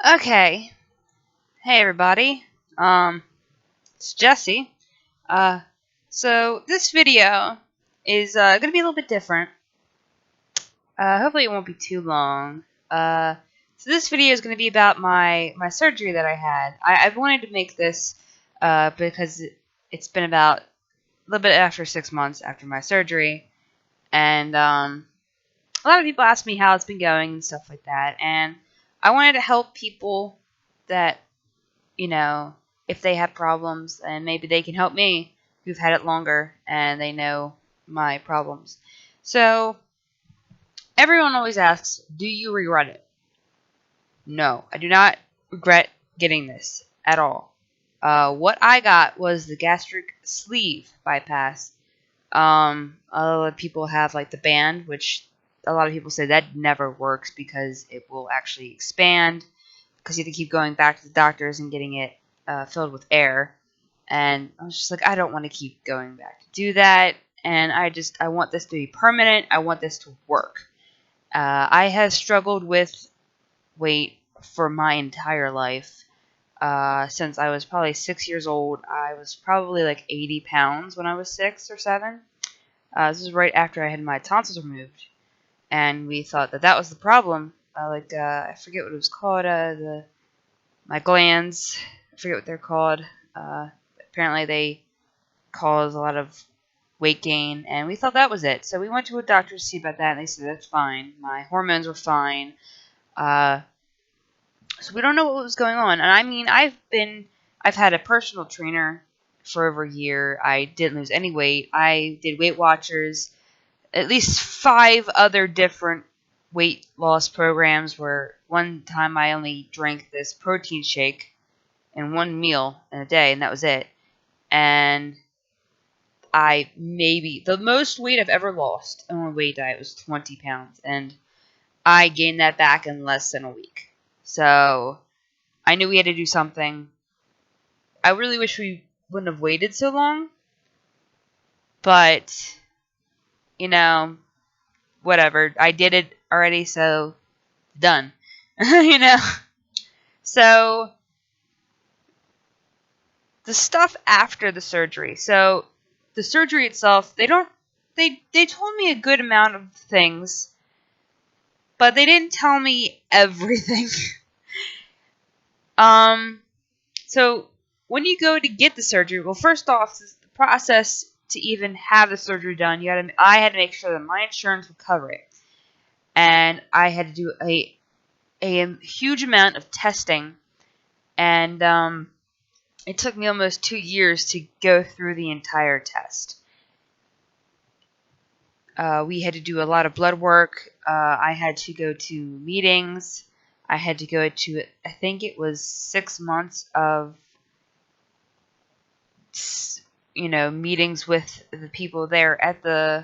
Okay. Hey everybody. It's Jesse. Uh, so this video is gonna be a little bit different. Hopefully it won't be too long. So this video is gonna be about my surgery that I had. I've wanted to make this because it's been about a little bit after 6 months after my surgery, and a lot of people ask me how it's been going and stuff like that, and I wanted to help people that if they have problems, and maybe they can help me who've had it longer and they know my problems. So, everyone always asks, do you regret it? No, I do not regret getting this at all. What I got was the gastric sleeve bypass. A lot of people have like the band, which a lot of people say that never works because it will actually expand because you have to keep going back to the doctors and getting it filled with air. And I was just like, I don't want to keep going back to do that. And I want this to be permanent. I want this to work. I have struggled with weight for my entire life. Since I was probably 6 years old, I was probably like 80 pounds when I was 6 or 7. This is right after I had my tonsils removed. And we thought that was the problem. I forget what it was called. My glands, I forget what they're called. Apparently they cause a lot of weight gain, and we thought that was it. So we went to a doctor to see about that, and they said that's fine. My hormones were fine. So we don't know what was going on. And I mean, I've had a personal trainer for over a year. I didn't lose any weight. I did Weight Watchers, at least 5 other different weight loss programs, where one time I only drank this protein shake in one meal in a day, and that was it. And the most weight I've ever lost on a weight diet was 20 pounds, and I gained that back in less than a week. So I knew we had to do something. I really wish we wouldn't have waited so long, but whatever. I did it already, so done. So the stuff after the surgery. So the surgery itself, they told me a good amount of things, but they didn't tell me everything. So when you go to get the surgery, well, first off, the process to even have the surgery done, I had to make sure that my insurance would cover it, and I had to do a huge amount of testing, and it took me almost 2 years to go through the entire test. We had to do a lot of blood work. I had to go to meetings. I had to go to, I think it was 6 months of, meetings with the people there at the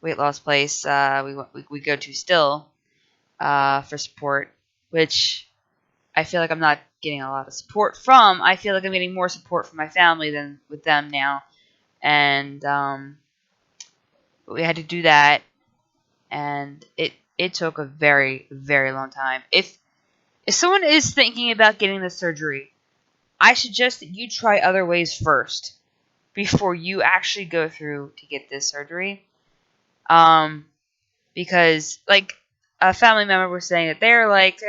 weight loss place we go to still for support, which I feel like I'm not getting a lot of support from. I feel like I'm getting more support from my family than with them now. And we had to do that, and it took a very, very long time. If someone is thinking about getting the surgery, I suggest that you try other ways first before you actually go through to get this surgery. Because like a family member was saying that they're like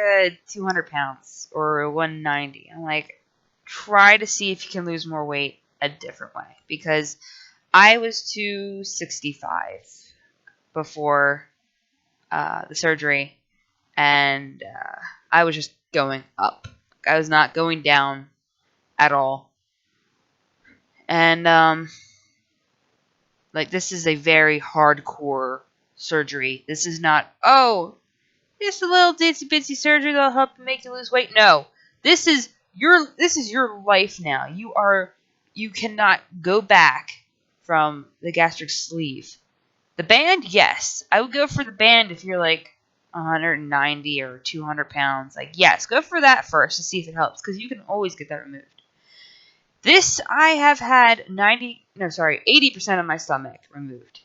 200 pounds or 190. I'm like, try to see if you can lose more weight a different way, because I was 265 before the surgery, and I was just going up. I was not going down at all. And this is a very hardcore surgery. This is not, just a little ditsy bitsy surgery that'll help make you lose weight. No, this is your life now. You cannot go back from the gastric sleeve. The band, yes, I would go for the band if you're like 190 or 200 pounds. Like, yes, go for that first to see if it helps, because you can always get that removed. This, I have had 80% of my stomach removed.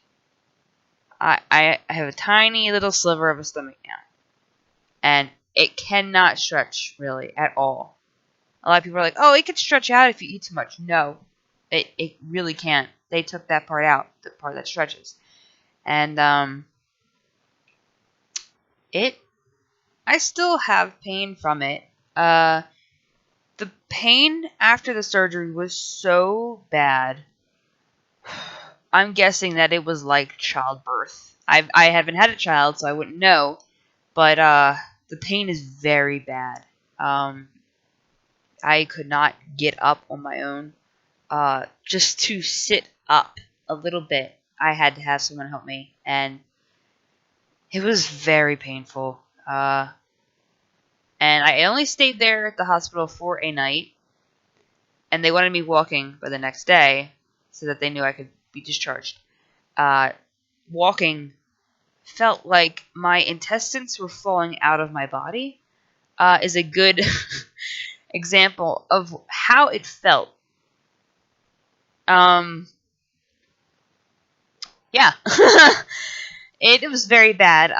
I have a tiny little sliver of a stomach now. And it cannot stretch really at all. A lot of people are like, oh, it can stretch out if you eat too much. No, it really can't. They took that part out, the part that stretches. And I still have pain from it. The pain after the surgery was so bad. I'm guessing that it was like childbirth. I haven't had a child, so I wouldn't know. But the pain is very bad. I could not get up on my own. Just to sit up a little bit, I had to have someone help me, and it was very painful. And I only stayed there at the hospital for a night, and they wanted me walking by the next day so that they knew I could be discharged. Walking felt like my intestines were falling out of my body. Is a good example of how it felt. Yeah. It was very bad.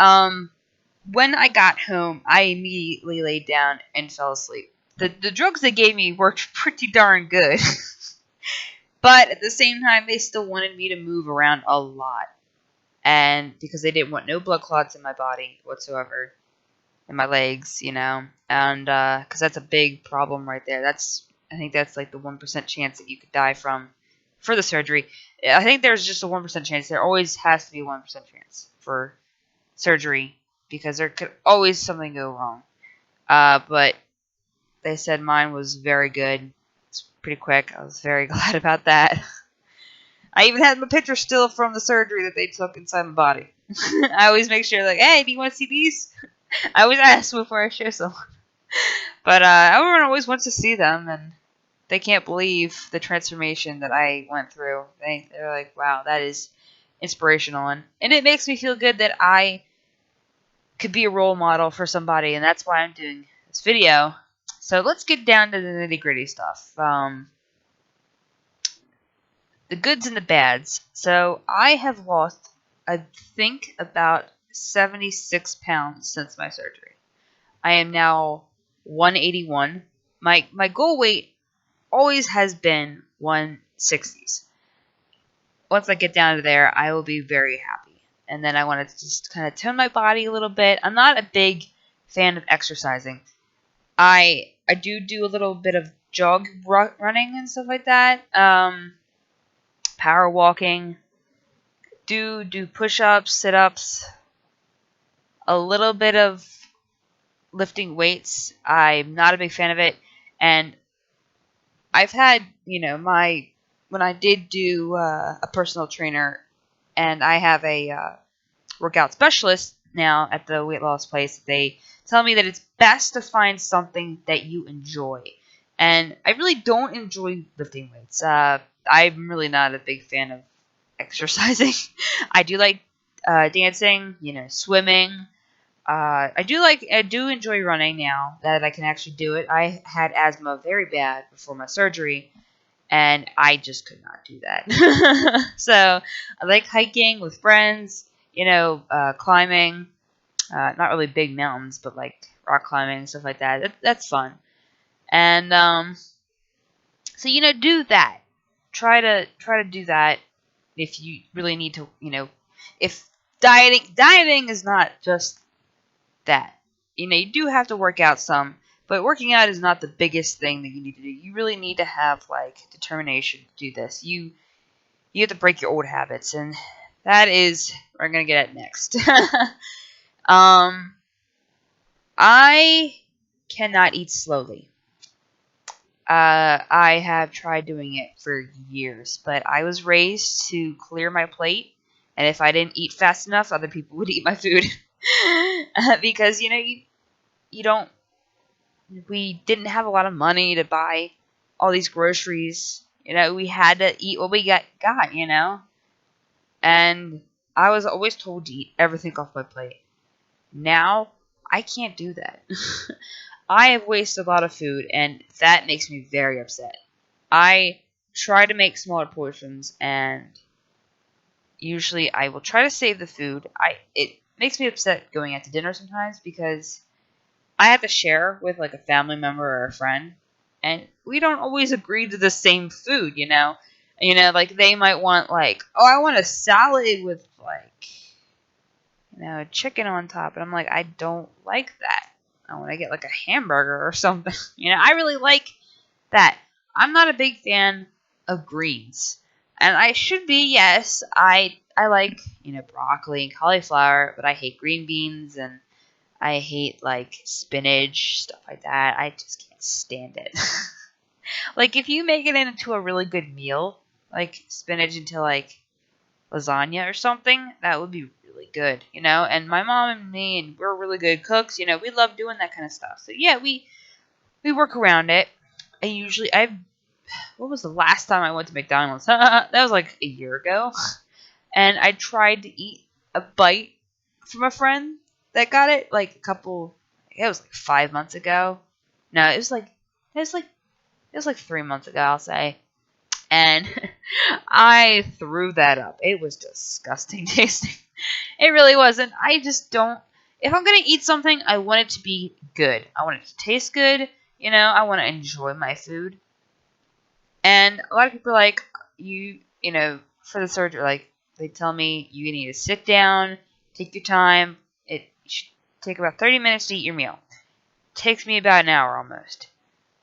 When I got home, I immediately laid down and fell asleep. The drugs they gave me worked pretty darn good. But at the same time, they still wanted me to move around a lot. And because they didn't want no blood clots in my body whatsoever. In my legs, and because that's a big problem right there. I think that's like the 1% chance that you could die for the surgery. I think there's just a 1% chance. There always has to be a 1% chance for surgery because there could always something go wrong. But they said mine was very good. It's pretty quick. I was very glad about that. I even had my picture still from the surgery that they took inside my body. I always make sure, like, hey, do you want to see these? I always ask before I show someone. But everyone always wants to see them, and they can't believe the transformation that I went through. They're like, wow, that is inspirational. And it makes me feel good that I could be a role model for somebody, and that's why I'm doing this video. So let's get down to the nitty-gritty stuff. The goods and the bads. So I have lost, I think, about 76 pounds since my surgery. I am now 181. My goal weight always has been 160s. Once I get down to there, I will be very happy. And then I want to just kind of tone my body a little bit. I'm not a big fan of exercising. I do a little bit of jog running and stuff like that. Power walking. Do push-ups, sit-ups. A little bit of lifting weights. I'm not a big fan of it. And I've had, when I did do a personal trainer, and I have a workout specialist now at the weight loss place, they tell me that it's best to find something that you enjoy. And I really don't enjoy lifting weights. I'm really not a big fan of exercising. I do like dancing, swimming. I do enjoy running now that I can actually do it. I had asthma very bad before my surgery, and I just could not do that. So I like hiking with friends, climbing, not really big mountains, but like rock climbing and stuff like that. That's fun. And so do that. Try to do that if you really need to. If dieting is not just that. You do have to work out some, but working out is not the biggest thing that you need to do. You really need to have determination to do this. You have to break your old habits, and that is what I'm gonna get at next. I cannot eat slowly. I have tried doing it for years, but I was raised to clear my plate, and if I didn't eat fast enough, other people would eat my food. Because we didn't have a lot of money to buy all these groceries. We had to eat what we got. And I was always told to eat everything off my plate. Now I can't do that. I have wasted a lot of food, and that makes me very upset. I try to make smaller portions, and usually I will try to save the food. It makes me upset going out to dinner sometimes because I have to share with like a family member or a friend, and we don't always agree to the same food, you know. Like they might want like, oh, I want a salad with like, chicken on top, and I'm like, I don't like that. I want to get like a hamburger or something. I really like that. I'm not a big fan of greens, and I should be. Yes, I like broccoli and cauliflower, but I hate green beans and I hate like spinach, stuff like that. I just can't stand it. Like if you make it into a really good meal, like spinach into like lasagna or something, that would be really good, And my mom and me, and we're really good cooks, we love doing that kind of stuff. So yeah, we work around it. What was the last time I went to McDonald's? That was like a year ago. And I tried to eat a bite from a friend that got it like it was like 5 months ago. No, it was like 3 months ago, I'll say. And I threw that up. It was disgusting tasting. It really wasn't. I just don't. If I'm going to eat something, I want it to be good. I want it to taste good. I want to enjoy my food. And a lot of people are like, for the surgery, like, they tell me you need to sit down, take your time. It should take about 30 minutes to eat your meal. Takes me about an hour almost.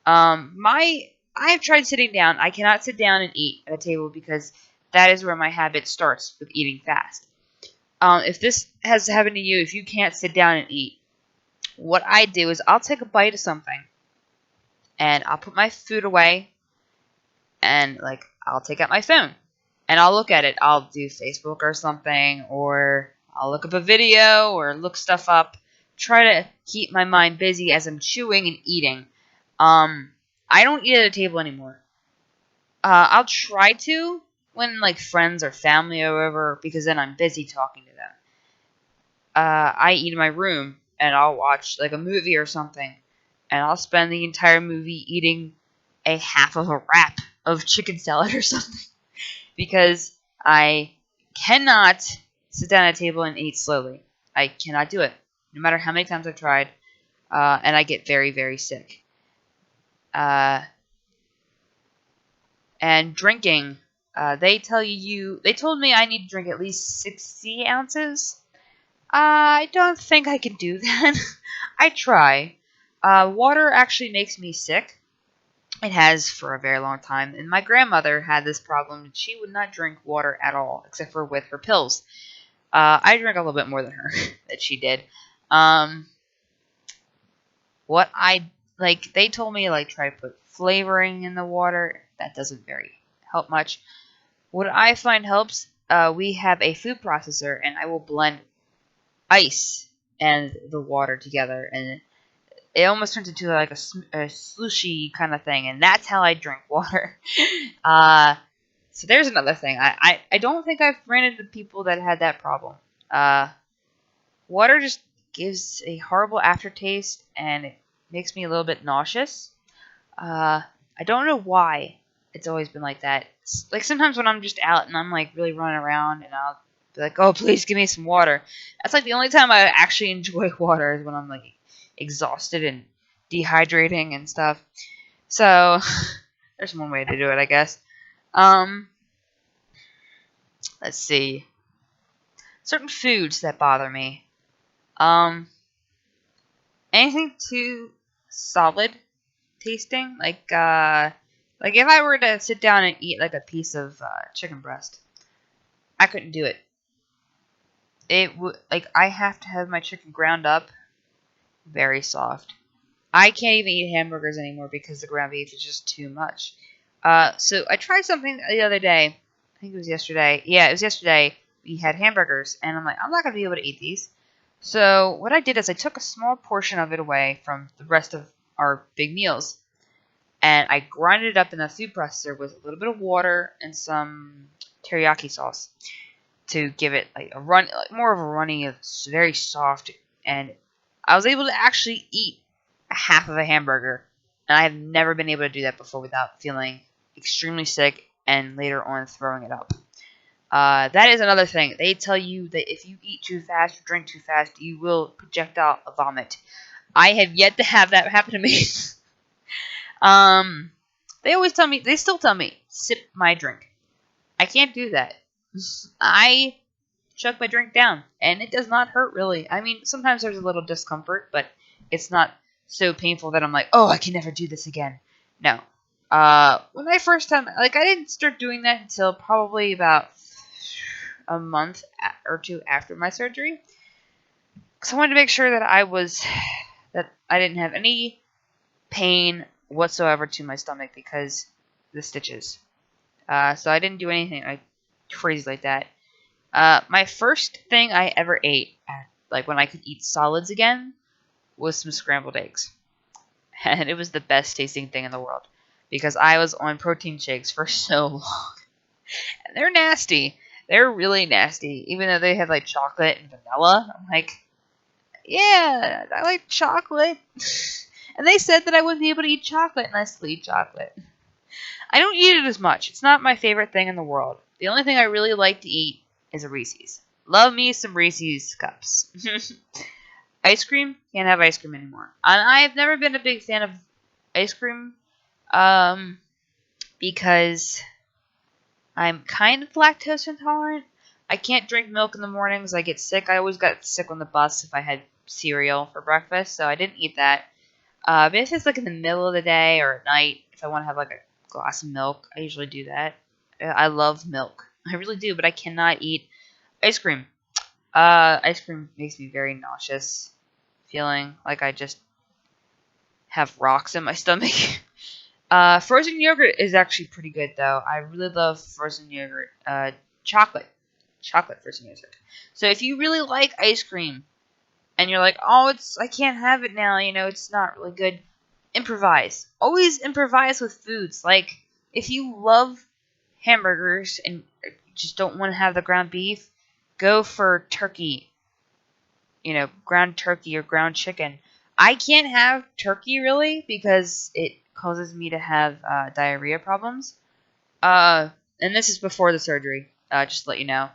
I've tried sitting down. I cannot sit down and eat at a table because that is where my habit starts with eating fast. If this has happened to you, if you can't sit down and eat, what I do is I'll take a bite of something and I'll put my food away and like I'll take out my phone and I'll look at it. I'll do Facebook or something, or I'll look up a video or look stuff up. Try to keep my mind busy as I'm chewing and eating. I don't eat at a table anymore. I'll try to when like friends or family are over because then I'm busy talking to them. I eat in my room and I'll watch like a movie or something, and I'll spend the entire movie eating a half of a wrap of chicken salad or something because I cannot sit down at a table and eat slowly. I cannot do it, no matter how many times I've tried, and I get very, very sick. And drinking, they told me I need to drink at least 60 ounces. I don't think I can do that. I try. Water actually makes me sick. It has for a very long time. And my grandmother had this problem. She would not drink water at all, except for with her pills. I drink a little bit more than her, that she did. They told me try to put flavoring in the water. That doesn't very help much. What I find helps, we have a food processor, and I will blend ice and the water together, and it almost turns into like a slushy kind of thing, and that's how I drink water. So there's another thing. I don't think I've ran into people that had that problem. Water just gives a horrible aftertaste, and it makes me a little bit nauseous. I don't know why it's always been like that. Like sometimes when I'm just out and I'm like really running around, and I'll be like, "Oh, please give me some water." That's like the only time I actually enjoy water is when I'm like exhausted and dehydrating and stuff. So there's one way to do it, I guess. Let's see. Certain foods that bother me. Anything too solid tasting, like if I were to sit down and eat like a piece of chicken breast, I couldn't do it. It would I have to have my chicken ground up very soft. I can't even eat hamburgers anymore because the ground beef is just too much. So I tried something the other day. I think it was yesterday. Yeah, it was yesterday. We had hamburgers, and I'm like, I'm not gonna be able to eat these. So what I did is I took a small portion of it away from the rest of our big meals, and I grinded it up in the food processor with a little bit of water and some teriyaki sauce to give it more of a runny, it's very soft, and I was able to actually eat half of a hamburger, and I have never been able to do that before without feeling extremely sick and later on throwing it up. That is another thing. They tell you that if you eat too fast or drink too fast, you will projectile vomit. I have yet to have that happen to me. They always tell me, they still tell me, sip my drink. I can't do that. I chug my drink down, and it does not hurt really. I mean, sometimes there's a little discomfort, but it's not so painful that I'm like, oh, I can never do this again. No. When I first time, like, I didn't start doing that until probably about a month or two after my surgery, because I wanted to make sure that that I didn't have any pain whatsoever to my stomach because the stitches. So I didn't do anything like crazy like that. My first thing I ever ate, like when I could eat solids again, was some scrambled eggs. And it was the best tasting thing in the world because I was on protein shakes for so long. And they're nasty. They're really nasty. Even though they have like chocolate and vanilla. I'm like, yeah, I like chocolate. And they said that I wouldn't be able to eat chocolate, and I still eat chocolate. I don't eat it as much. It's not my favorite thing in the world. The only thing I really like to eat is a Reese's. Love me some Reese's cups. Ice cream? Can't have ice cream anymore. And I've never been a big fan of ice cream because I'm kind of lactose intolerant. I can't drink milk in the mornings. I get sick. I always got sick on the bus if I had cereal for breakfast, so I didn't eat that. But if it's like in the middle of the day or at night, if I want to have like a glass of milk, I usually do that. I love milk. I really do, but I cannot eat ice cream. Ice cream makes me very nauseous, feeling like I just have rocks in my stomach. Frozen yogurt is actually pretty good, though. I really love frozen yogurt. Chocolate frozen yogurt. So if you really like ice cream, and you're like, oh, I can't have it now, it's not really good, improvise. Always improvise with foods. Like, if you love hamburgers and just don't want to have the ground beef, go for turkey. Ground turkey or ground chicken. I can't have turkey, really, because it causes me to have diarrhea problems. And this is before the surgery, just to let you know.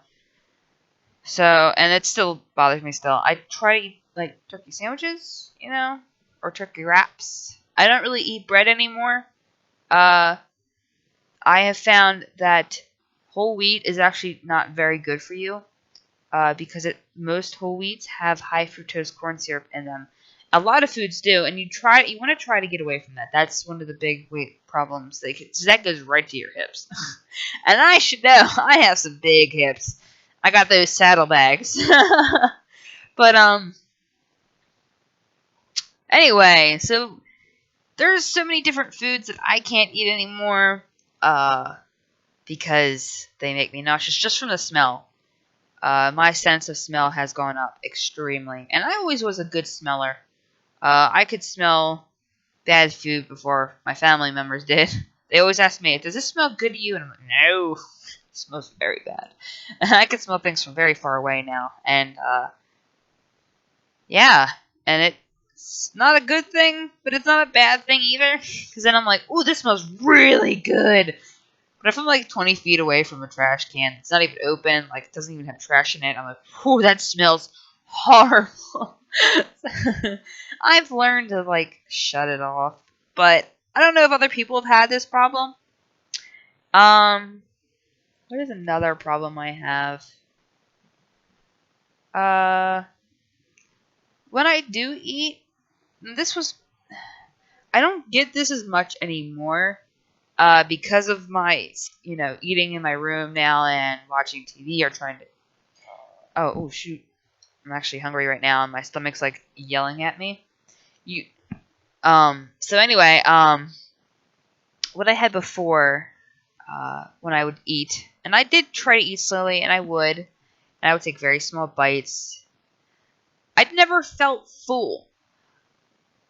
So, and it still bothers me still. I try to eat, like, turkey sandwiches, or turkey wraps. I don't really eat bread anymore. I have found that whole wheat is actually not very good for you, because most whole wheats have high fructose corn syrup in them. A lot of foods do, and you want to try to get away from that. That's one of the big weight problems. So that goes right to your hips. And I should know, I have some big hips. I got those saddlebags. But anyway, so there's so many different foods that I can't eat anymore, because they make me nauseous just from the smell. My sense of smell has gone up extremely, and I always was a good smeller. I could smell bad food before my family members did. They always ask me, "Does this smell good to you?" And I'm like, "No, it smells very bad." I can smell things from very far away now, and yeah, and it's not a good thing, but it's not a bad thing either, because then I'm like, "Ooh, this smells really good." But if I'm like 20 feet away from a trash can, it's not even open, like it doesn't even have trash in it, I'm like, "Ooh, that smells horrible." I've learned to like shut it off, but I don't know if other people have had this problem. What is another problem I have? When I do eat, I don't get this as much anymore, because of my, eating in my room now and watching TV or trying to. Oh shoot! I'm actually hungry right now, and my stomach's like yelling at me. So anyway, what I had before, when I would eat, and I did try to eat slowly, and I would take very small bites. I'd never felt full.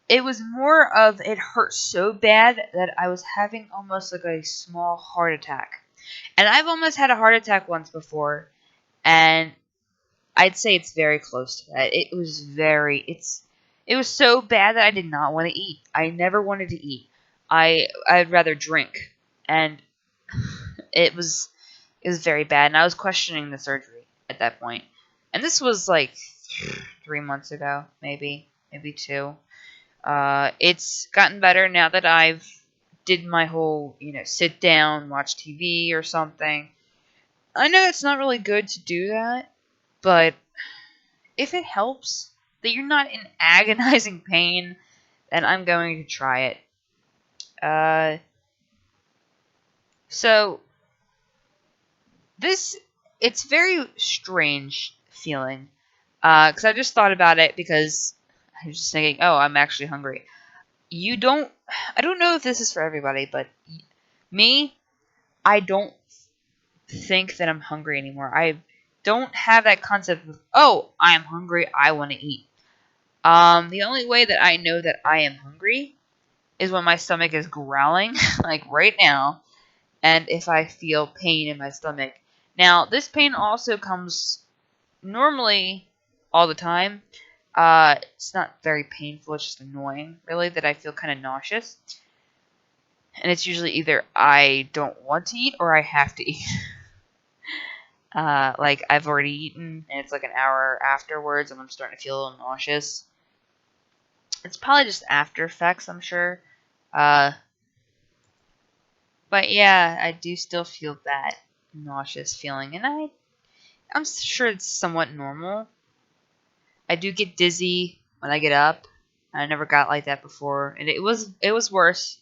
It was more of it hurt so bad that I was having almost like a small heart attack. And I've almost had a heart attack once before, and I'd say it's very close to that. It was so bad that I did not want to eat. I never wanted to eat. I'd rather drink, and it was very bad, and I was questioning the surgery at that point. And this was like 3 months ago, maybe 2. It's gotten better now that I've did my whole, sit down, watch TV or something. I know it's not really good to do that, but if it helps, that you're not in agonizing pain, then I'm going to try it. Uh, so it's very strange feeling, because I just thought about it because I was just thinking, oh, I'm actually hungry. I don't know if this is for everybody, but me, I don't think that I'm hungry anymore. I don't have that concept of, oh, I am hungry, I want to eat. The only way that I know that I am hungry is when my stomach is growling, like right now, and if I feel pain in my stomach. Now, this pain also comes normally all the time. It's not very painful, it's just annoying, really, that I feel kind of nauseous. And it's usually either I don't want to eat or I have to eat. Like I've already eaten and it's like an hour afterwards and I'm starting to feel a little nauseous. It's probably just after effects, I'm sure. But yeah, I do still feel that nauseous feeling, and I'm sure it's somewhat normal. I do get dizzy when I get up. I never got like that before, and it was worse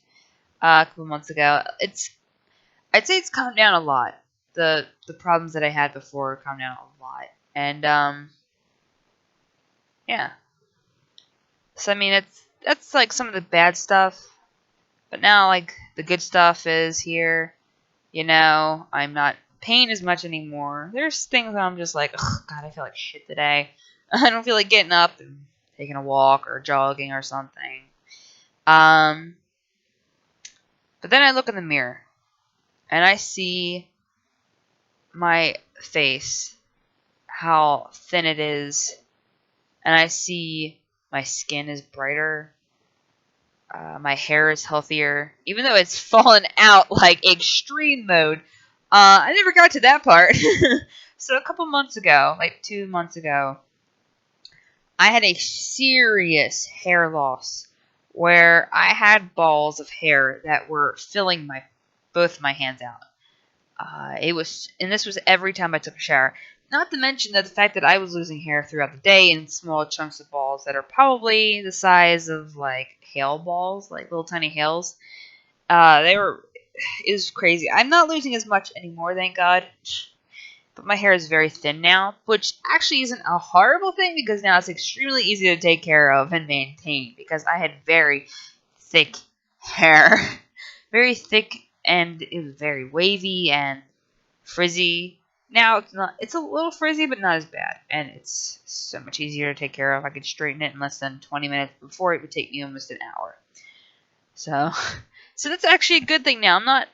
a couple months ago. I'd say it's calmed down a lot. The problems that I had before calmed down a lot, and yeah. So I mean, that's like some of the bad stuff, but now like the good stuff is here. I'm not pain as much anymore. There's things where I'm just like, oh God, I feel like shit today. I don't feel like getting up and taking a walk or jogging or something. But then I look in the mirror and I see my face, how thin it is, and I see my skin is brighter. My hair is healthier, even though it's fallen out like extreme mode. I never got to that part. So a couple months ago, like 2 months ago, I had a serious hair loss where I had balls of hair that were filling both my hands out. And this was every time I took a shower. Not to mention that the fact that I was losing hair throughout the day in small chunks of balls that are probably the size of like hail balls, like little tiny hails. It was crazy. I'm not losing as much anymore, thank God. But my hair is very thin now, which actually isn't a horrible thing because now it's extremely easy to take care of and maintain because I had very thick hair. Very thick, and it was very wavy and frizzy. Now it's not. It's a little frizzy, but not as bad, and it's so much easier to take care of. I could straighten it in less than 20 minutes. Before it would take me almost an hour. So, so that's actually a good thing now. I'm not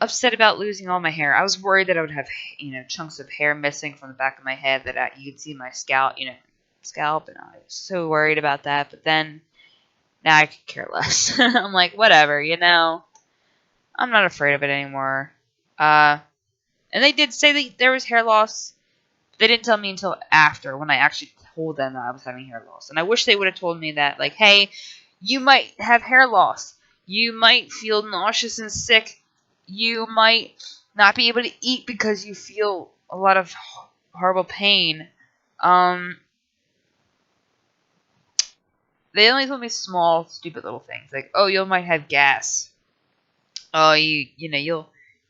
upset about losing all my hair. I was worried that I would have, chunks of hair missing from the back of my head that you could see my scalp, and I was so worried about that. But then now I could care less. I'm like, whatever, I'm not afraid of it anymore. And they did say that there was hair loss. But they didn't tell me until after when I actually told them that I was having hair loss. And I wish they would have told me that, like, hey, you might have hair loss. You might feel nauseous and sick. You might not be able to eat because you feel a lot of horrible pain. They only told me small, stupid little things like, "Oh, you might have gas. Oh, you'll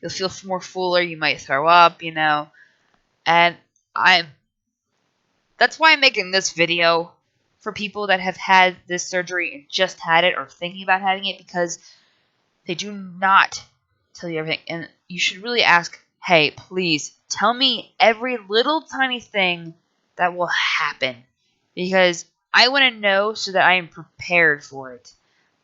feel more fuller. You might throw up. And that's why I'm making this video for people that have had this surgery and just had it or thinking about having it because they do not tell you everything. And you should really ask, hey, please tell me every little tiny thing that will happen because I want to know so that I am prepared for it.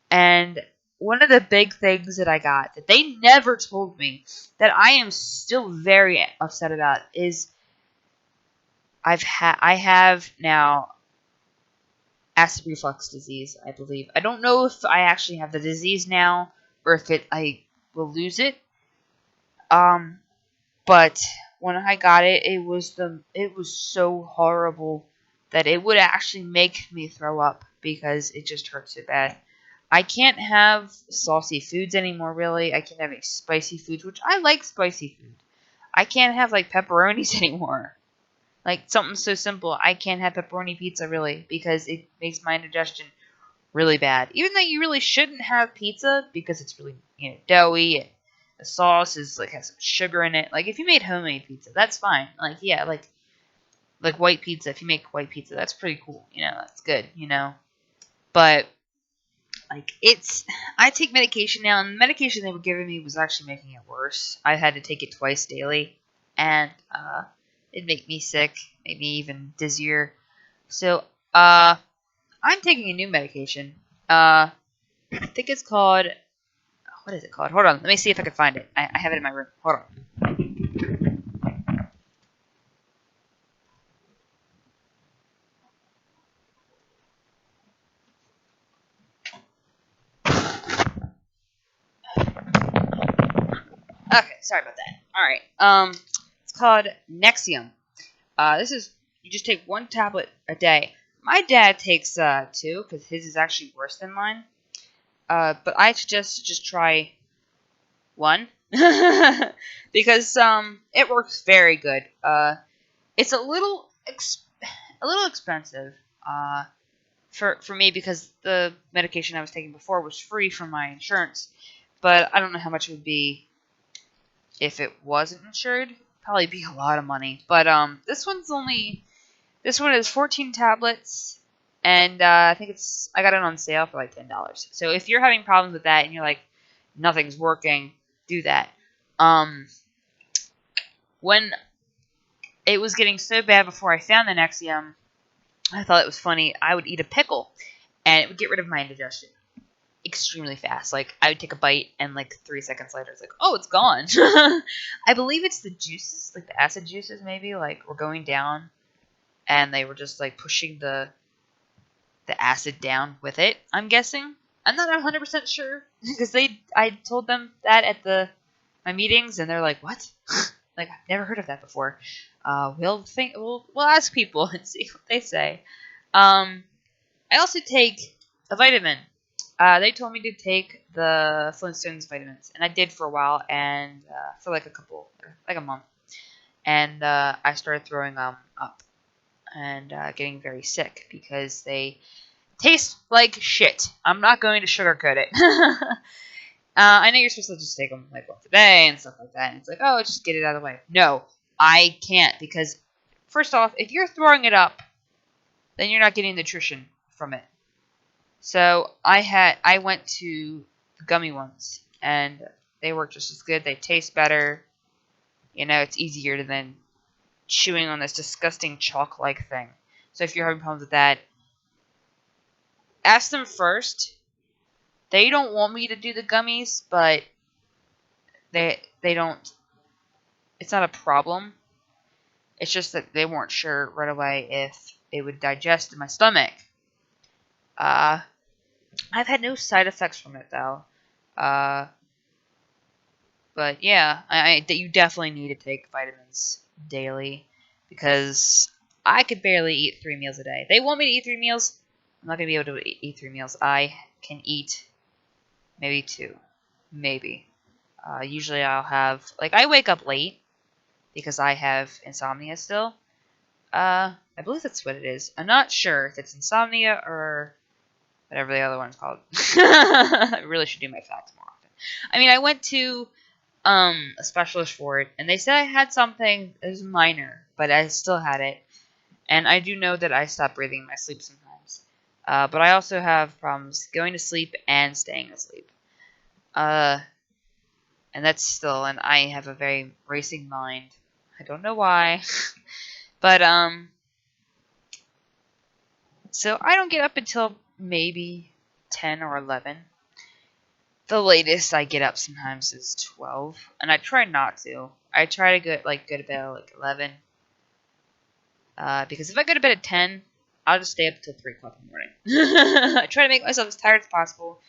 And one of the big things that I got that they never told me that I am still very upset about is I have now acid reflux disease, I believe. I don't know if I actually have the disease now or if I will lose it. But when I got it, it was so horrible that it would actually make me throw up because it just hurts so bad. I can't have saucy foods anymore, really. I can't have any spicy foods, which I like spicy food. I can't have, like, pepperonis anymore. Like, something so simple. I can't have pepperoni pizza, really, because it makes my indigestion really bad. Even though you really shouldn't have pizza because it's really, doughy and the sauce is like has some sugar in it. Like if you made homemade pizza, that's fine. Like yeah, like white pizza. If you make white pizza, that's pretty cool. That's good. But like I take medication now, and the medication they were giving me was actually making it worse. I had to take it twice daily, and it'd make me sick, made me even dizzier. So I'm taking a new medication. I think it's called. What is it called? Hold on. Let me see if I can find it. I have it in my room. Hold on. Okay, sorry about that. All right. It's called Nexium. This is you just take one tablet a day. My dad takes two because his is actually worse than mine. But I suggest just try one because it works very good. It's a little expensive for me because the medication I was taking before was free from my insurance, but I don't know how much it would be if it wasn't insured. Probably be a lot of money, but this one is 14 tablets, and I think I got it on sale for like $10. So if you're having problems with that and you're like nothing's working, do that. When it was getting so bad before I found the Nexium, I thought it was funny. I would eat a pickle, and it would get rid of my indigestion extremely fast. Like, I would take a bite, and like 3 seconds later, it's like, oh, it's gone. I believe it's the juices, like the acid juices, maybe, like were going down, and they were just like pushing the acid down with it. I'm guessing. I'm not 100% sure because I told them that at my meetings, and they're like, what? Like, I've never heard of that before. We'll ask people and see what they say. I also take a vitamin. They told me to take the Flintstones vitamins, and I did for a while, and for like a month, and I started throwing up and getting very sick because they taste like shit. I'm not going to sugarcoat it. I know you're supposed to just take them like once a day and stuff like that, and it's like, oh, just get it out of the way. No, I can't because, first off, if you're throwing it up, then you're not getting nutrition from it. So I went to the gummy ones, and they work just as good. They taste better. It's easier than chewing on this disgusting chalk-like thing. So if you're having problems with that, ask them first. They don't want me to do the gummies, but they don't. It's not a problem. It's just that they weren't sure right away if it would digest in my stomach. I've had no side effects from it though. But yeah, you definitely need to take vitamins daily because I could barely eat 3 meals a day. They want me to eat 3 meals. I'm not gonna be able to eat 3 meals. I can eat maybe 2, maybe. Usually I'll have I wake up late because I have insomnia still. I believe that's what it is. I'm not sure if it's insomnia or whatever the other one's called. I really should do my facts more often. I mean, I went to a specialist for it, and they said I had something that was minor, but I still had it. And I do know that I stop breathing in my sleep sometimes. But I also have problems going to sleep and staying asleep. And I have a very racing mind. I don't know why. But, so I don't get up until maybe 10 or 11. The latest I get up sometimes is 12, and I try not to. I try to go to bed at 11. Because if I go to bed at 10, I'll just stay up until 3 o'clock in the morning. I try to make myself as tired as possible.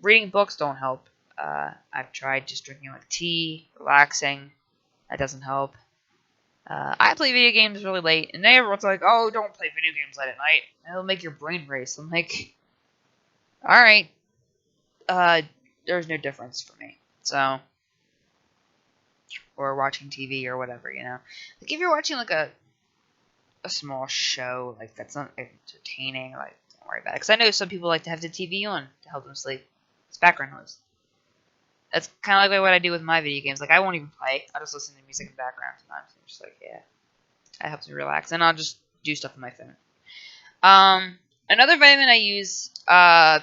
Reading books don't help. I've tried just drinking tea, relaxing. That doesn't help. I play video games really late, and everyone's like, "Oh, don't play video games late at night. It'll make your brain race." I'm like, "All right." There's no difference for me. So, or watching TV or whatever, Like if you're watching like a small show, like that's not entertaining, like don't worry about it. Because I know some people like to have the TV on to help them sleep. It's background noise. That's kind of like what I do with my video games. Like I won't even play. I'll just listen to music in the background sometimes. I'm just like, yeah, that helps me relax, and I'll just do stuff on my phone. Another vitamin I use,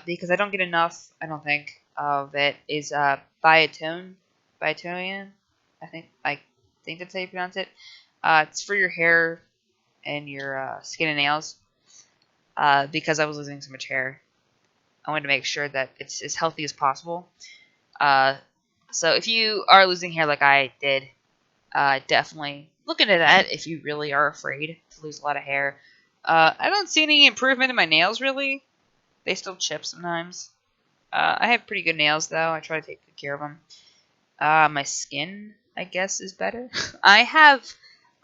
because I don't get enough, I don't think, of it, is biotin. Biotin, I think that's how you pronounce it. It's for your hair and your skin and nails. Because I was losing so much hair, I wanted to make sure that it's as healthy as possible. So if you are losing hair like I did, definitely look into that if you really are afraid to lose a lot of hair. I don't see any improvement in my nails, really. They still chip sometimes. I have pretty good nails, though. I try to take good care of them. My skin, I guess, is better. I have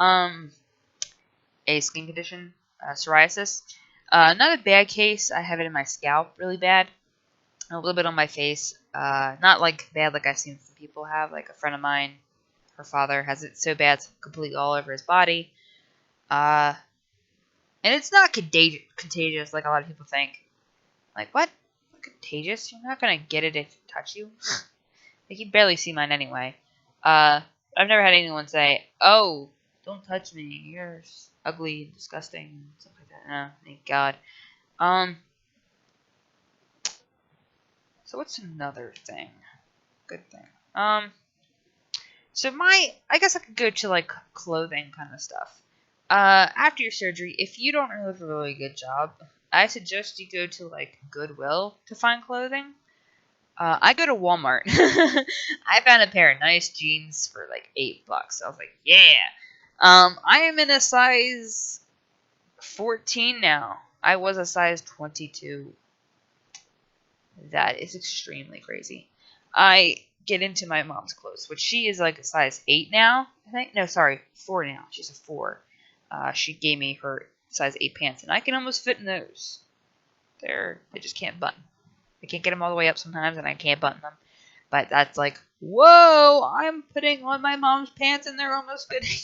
a skin condition, psoriasis. Not a bad case. I have it in my scalp really bad. A little bit on my face. Not like bad like I've seen some people have. Like a friend of mine, her father has it so bad it's completely all over his body. And it's not contagious like a lot of people think. Like, what? Contagious? You're not going to get it if it touch you. Like, you barely see mine anyway. I've never had anyone say, "Oh, don't touch me. You're ugly and disgusting," and stuff like that. No, thank God. So what's another thing? Good thing. So I guess I could go to, like, clothing kind of stuff. After your surgery, if you don't do a really good job, I suggest you go to, like, Goodwill to find clothing. I go to Walmart. I found a pair of nice jeans for, like, $8. I was like, yeah. I am in a size 14 now. I was a size 22. That is extremely crazy. I get into my mom's clothes, which she is like a size 8 now, I think. No, sorry, 4 now. She's a 4. She gave me her size 8 pants, and I can almost fit in those. They just can't button. I can't get them all the way up sometimes, and I can't button them. But that's like, whoa, I'm putting on my mom's pants, and they're almost fitting.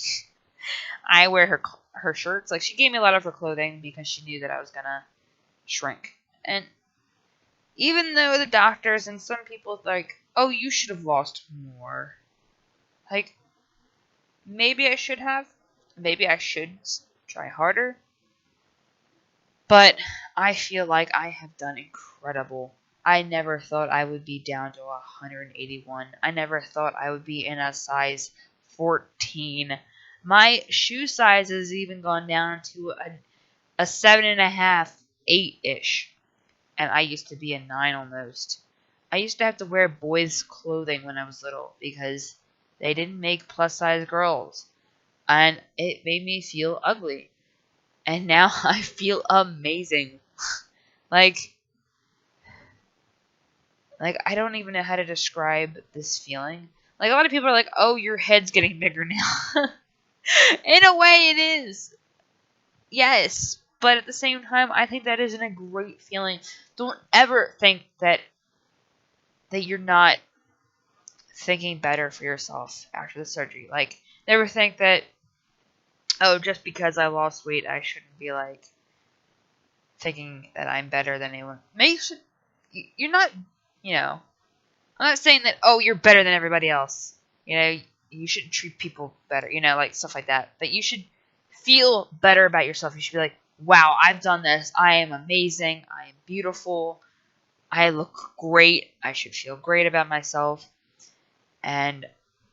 I wear her shirts. Like, she gave me a lot of her clothing because she knew that I was going to shrink. And even though the doctors and some people like, oh, you should have lost more. Like, maybe I should have. Maybe I should try harder. But I feel like I have done incredible. I never thought I would be down to 181. I never thought I would be in a size 14. My shoe size has even gone down to a 7.5, 8-ish. And I used to be a 9 almost. I used to have to wear boys' clothing when I was little because they didn't make plus-size girls. And it made me feel ugly. And now I feel amazing. Like, I don't even know how to describe this feeling. Like, a lot of people are like, oh, your head's getting bigger now. In a way, it is. Yes. But at the same time, I think that isn't a great feeling. Don't ever think that you're not thinking better for yourself after the surgery. Like, never think that, oh, just because I lost weight, I shouldn't be, like, thinking that I'm better than anyone. Maybe you're not, I'm not saying that, oh, you're better than everybody else. You shouldn't treat people better, like, stuff like that. But you should feel better about yourself. You should be like, wow, I've done this. I am amazing. I am beautiful. I look great. I should feel great about myself. And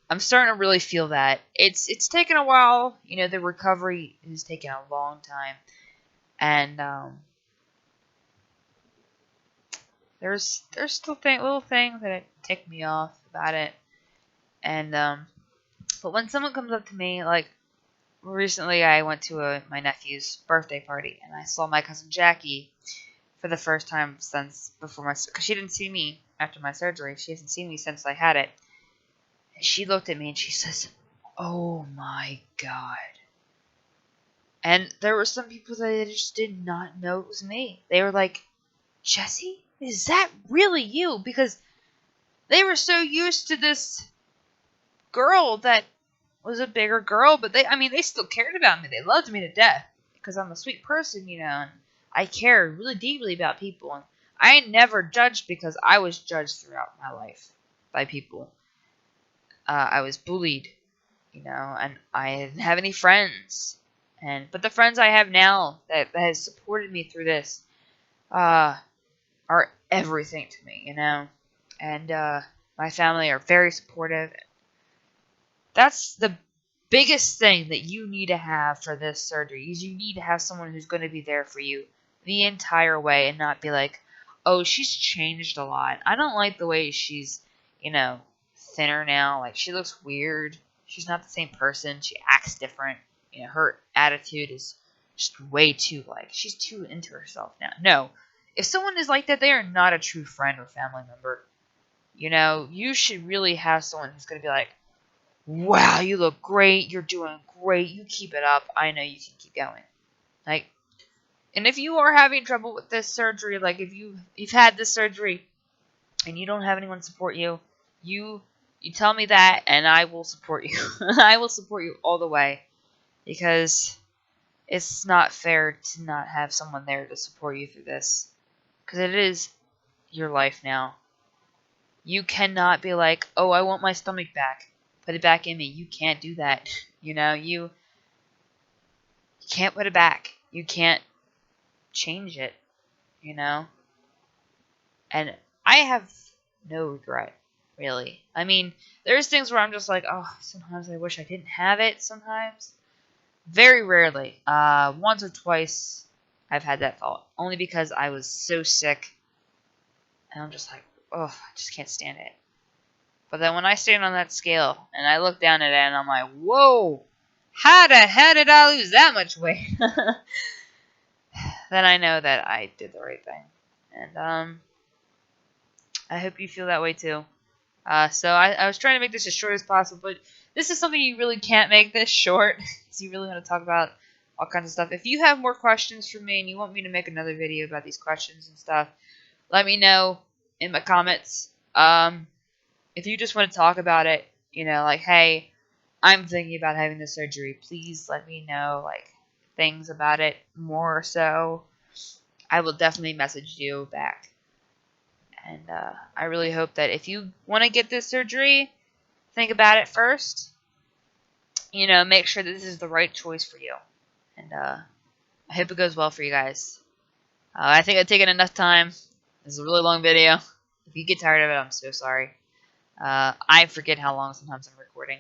I'm starting to really feel that. It's taken a while. The recovery has taken a long time. And there's still little things that tick me off about it. And but when someone comes up to me, like recently I went to my nephew's birthday party, and I saw my cousin Jackie for the first time since because she didn't see me after my surgery. She hasn't seen me since I had it. And she looked at me and she says, Oh my god. And there were some people that just did not know it was me. They were like, Jesse, is that really you? Because they were so used to this girl that was a bigger girl, but they still cared about me. They loved me to death because I'm a sweet person, and I care really deeply about people. And I never judged because I was judged throughout my life by people. I was bullied, and I didn't have any friends. But the friends I have now that has supported me through this are everything to me, And my family are very supportive. That's the biggest thing that you need to have for this surgery is you need to have someone who's going to be there for you the entire way and not be like, oh, she's changed a lot. I don't like the way she's, thinner now. Like, she looks weird. She's not the same person. She acts different. Her attitude is just way too, she's too into herself now. No. If someone is like that, they are not a true friend or family member. You should really have someone who's going to be like, wow, you look great. You're doing great. You keep it up. I know you can keep going. And if you are having trouble with this surgery, if you've had this surgery and you don't have anyone to support you, you tell me that and I will support you. I will support you all the way because it's not fair to not have someone there to support you through this because it is your life now. You cannot be like, oh, I want my stomach back. Put it back in me. You can't do that. You can't put it back. You can't change it, And I have no regret, really. There's things where I'm just like, oh, sometimes I wish I didn't have it sometimes. Very rarely. Once or twice I've had that thought. Only because I was so sick. And I'm just like, oh, I just can't stand it. But then when I stand on that scale and I look down at it and I'm like, whoa, how the hell did I lose that much weight? Then I know that I did the right thing. And I hope you feel that way too. So I was trying to make this as short as possible, but this is something you really can't make this short because you really want to talk about all kinds of stuff. If you have more questions for me and you want me to make another video about these questions and stuff, let me know in my comments. If you just want to talk about it, hey, I'm thinking about having this surgery. Please let me know, things about it more so. I will definitely message you back. And I really hope that if you want to get this surgery, think about it first. Make sure that this is the right choice for you. And I hope it goes well for you guys. I think I've taken enough time. This is a really long video. If you get tired of it, I'm so sorry. I forget how long sometimes I'm recording.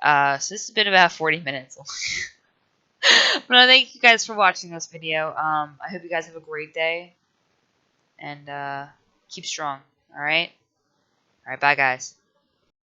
So this has been about 40 minutes. But I thank you guys for watching this video. I hope you guys have a great day. And keep strong. Alright? Alright, bye guys.